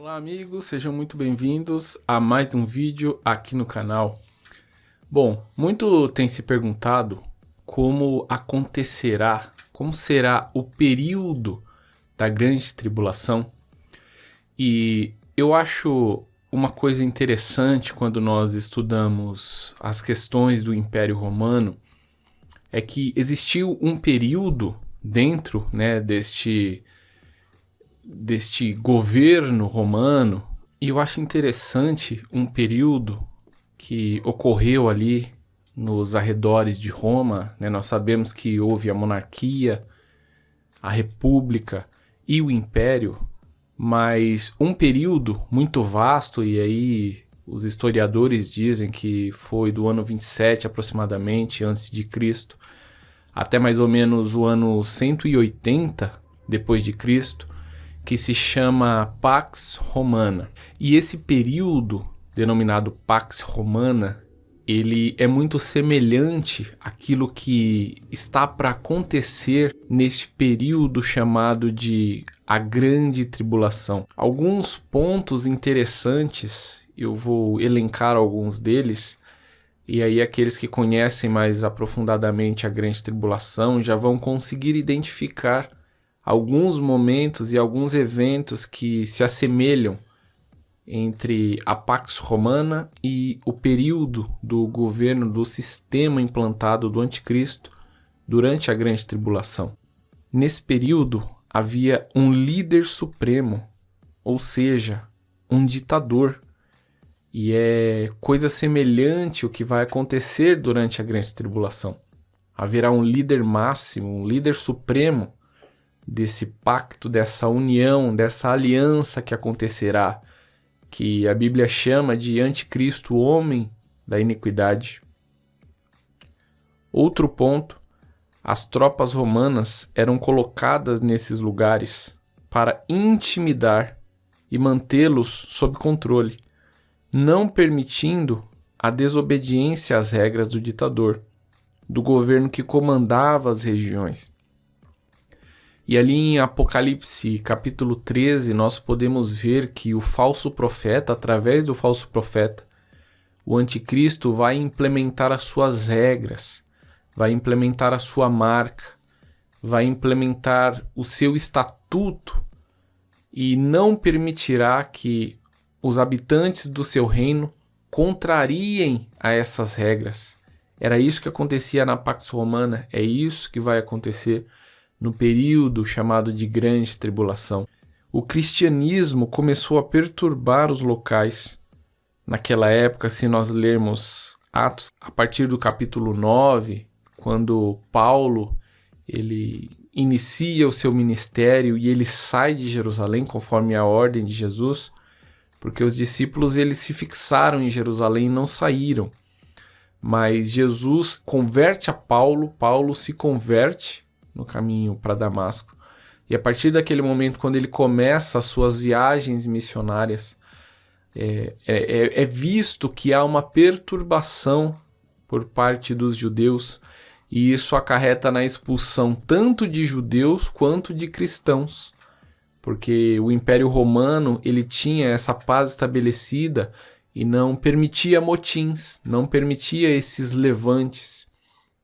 Olá amigos, sejam muito bem-vindos a mais um vídeo aqui no canal. Bom, muito tem se perguntado como acontecerá, como será o período da grande tribulação. E eu acho uma coisa interessante quando nós estudamos as questões do Império Romano, é que existiu um período dentro, deste governo romano, e eu acho interessante um período que ocorreu ali nos arredores de Roma. Nós sabemos que houve a monarquia, a república e o império, mas um período muito vasto, e aí os historiadores dizem que foi do ano 27 aproximadamente antes de Cristo até mais ou menos o ano 180 depois de Cristo, que se chama Pax Romana. E esse período, denominado Pax Romana, ele é muito semelhante àquilo que está para acontecer neste período chamado de a Grande Tribulação. Alguns pontos interessantes, eu vou elencar alguns deles, e aí aqueles que conhecem mais aprofundadamente a Grande Tribulação já vão conseguir identificar alguns momentos e alguns eventos que se assemelham entre a Pax Romana e o período do governo do sistema implantado do Anticristo durante a Grande Tribulação. Nesse período havia um líder supremo, ou seja, um ditador, e é coisa semelhante o que vai acontecer durante a Grande Tribulação. Haverá um líder máximo, um líder supremo, desse pacto, dessa união, dessa aliança que acontecerá, que a Bíblia chama de Anticristo, o homem da iniquidade. Outro ponto, as tropas romanas eram colocadas nesses lugares para intimidar e mantê-los sob controle, não permitindo a desobediência às regras do ditador, do governo que comandava as regiões. E ali em Apocalipse capítulo 13, nós podemos ver que o falso profeta, através do falso profeta, o anticristo vai implementar as suas regras, vai implementar a sua marca, vai implementar o seu estatuto e não permitirá que os habitantes do seu reino contrariem a essas regras. Era isso que acontecia na Pax Romana, é isso que vai acontecer no período chamado de Grande Tribulação. O cristianismo começou a perturbar os locais. Naquela época, se nós lermos Atos, a partir do capítulo 9, quando Paulo ele inicia o seu ministério e ele sai de Jerusalém conforme a ordem de Jesus, porque os discípulos eles se fixaram em Jerusalém e não saíram. Mas Jesus converte a Paulo, Paulo se converte no caminho para Damasco. E a partir daquele momento, quando ele começa as suas viagens missionárias, é visto que há uma perturbação por parte dos judeus, e isso acarreta na expulsão tanto de judeus quanto de cristãos, porque o Império Romano ele tinha essa paz estabelecida e não permitia motins, não permitia esses levantes.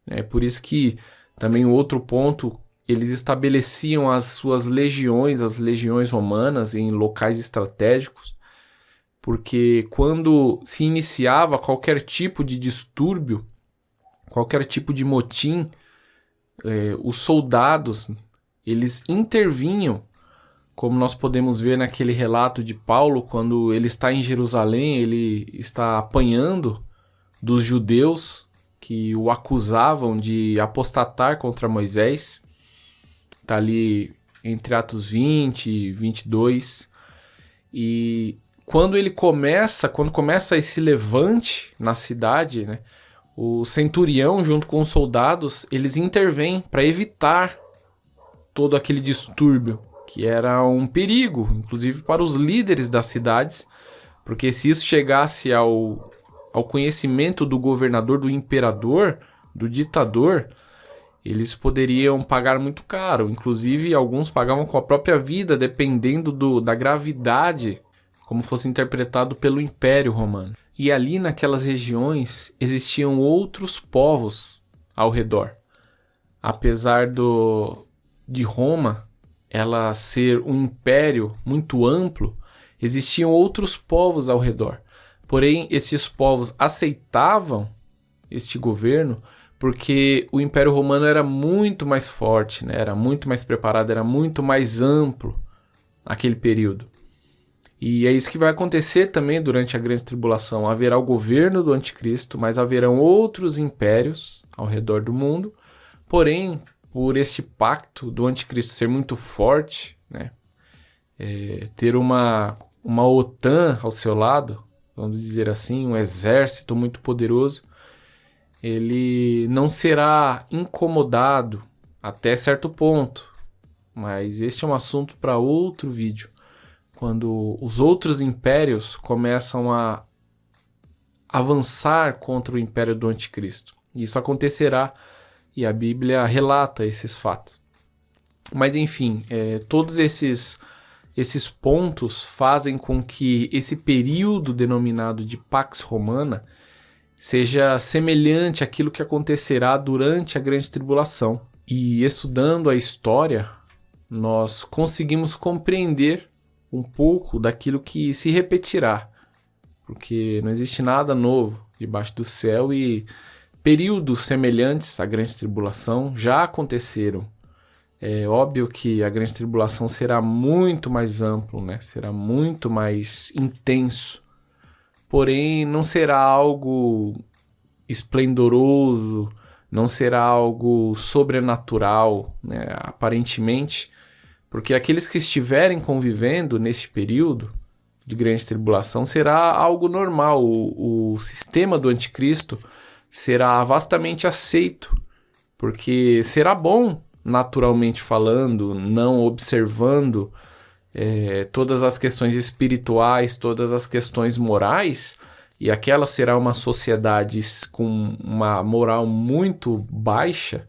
É por isso que também o outro ponto, eles estabeleciam as suas legiões, as legiões romanas, em locais estratégicos, porque quando se iniciava qualquer tipo de distúrbio, qualquer tipo de motim, os soldados, eles intervinham, como nós podemos ver naquele relato de Paulo, quando ele está em Jerusalém, ele está apanhando dos judeus que o acusavam de apostatar contra Moisés. Está ali entre Atos 20 e 22. E quando começa esse levante na cidade, o centurião junto com os soldados, eles intervêm para evitar todo aquele distúrbio, que era um perigo, inclusive para os líderes das cidades, porque se isso chegasse ao conhecimento do governador, do imperador, do ditador, eles poderiam pagar muito caro. Inclusive, alguns pagavam com a própria vida, dependendo da gravidade como fosse interpretado pelo Império Romano. E ali naquelas regiões existiam outros povos ao redor. Apesar de Roma ela ser um império muito amplo, existiam outros povos ao redor. Porém, esses povos aceitavam este governo porque o Império Romano era muito mais forte, né? Era muito mais preparado, era muito mais amplo naquele período. E é isso que vai acontecer também durante a Grande Tribulação. Haverá o governo do Anticristo, mas haverão outros impérios ao redor do mundo. Porém, por este pacto do Anticristo ser muito forte, né? Ter uma OTAN ao seu lado, vamos dizer assim, um exército muito poderoso, ele não será incomodado até certo ponto. Mas este é um assunto para outro vídeo. Quando os outros impérios começam a avançar contra o império do Anticristo. Isso acontecerá e a Bíblia relata esses fatos. Mas enfim, todos esses pontos fazem com que esse período denominado de Pax Romana seja semelhante àquilo que acontecerá durante a Grande Tribulação. E estudando a história, nós conseguimos compreender um pouco daquilo que se repetirá, porque não existe nada novo debaixo do céu e períodos semelhantes à Grande Tribulação já aconteceram. É óbvio que a Grande Tribulação será muito mais amplo, né? Será muito mais intenso, porém não será algo esplendoroso, não será algo sobrenatural, né? Aparentemente, porque aqueles que estiverem convivendo neste período de grande tribulação será algo normal. O sistema do anticristo será vastamente aceito, porque será bom, naturalmente falando, não observando todas as questões espirituais, todas as questões morais, e aquela será uma sociedade com uma moral muito baixa,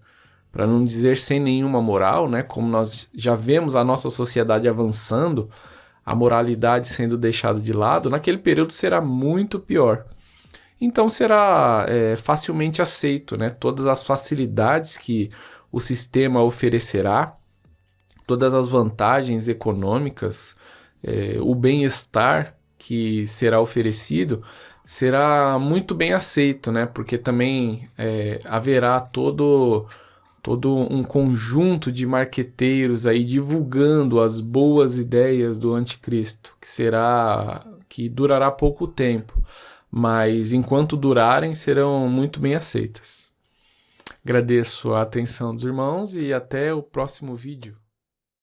para não dizer sem nenhuma moral, né? Como nós já vemos a nossa sociedade avançando, a moralidade sendo deixada de lado, naquele período será muito pior. Então será facilmente aceito, né? Todas as facilidades que o sistema oferecerá, todas as vantagens econômicas, o bem-estar que será oferecido, será muito bem aceito, né? Porque também haverá todo um conjunto de marqueteiros aí divulgando as boas ideias do anticristo, que durará pouco tempo, mas enquanto durarem serão muito bem aceitas. Agradeço a atenção dos irmãos e até o próximo vídeo.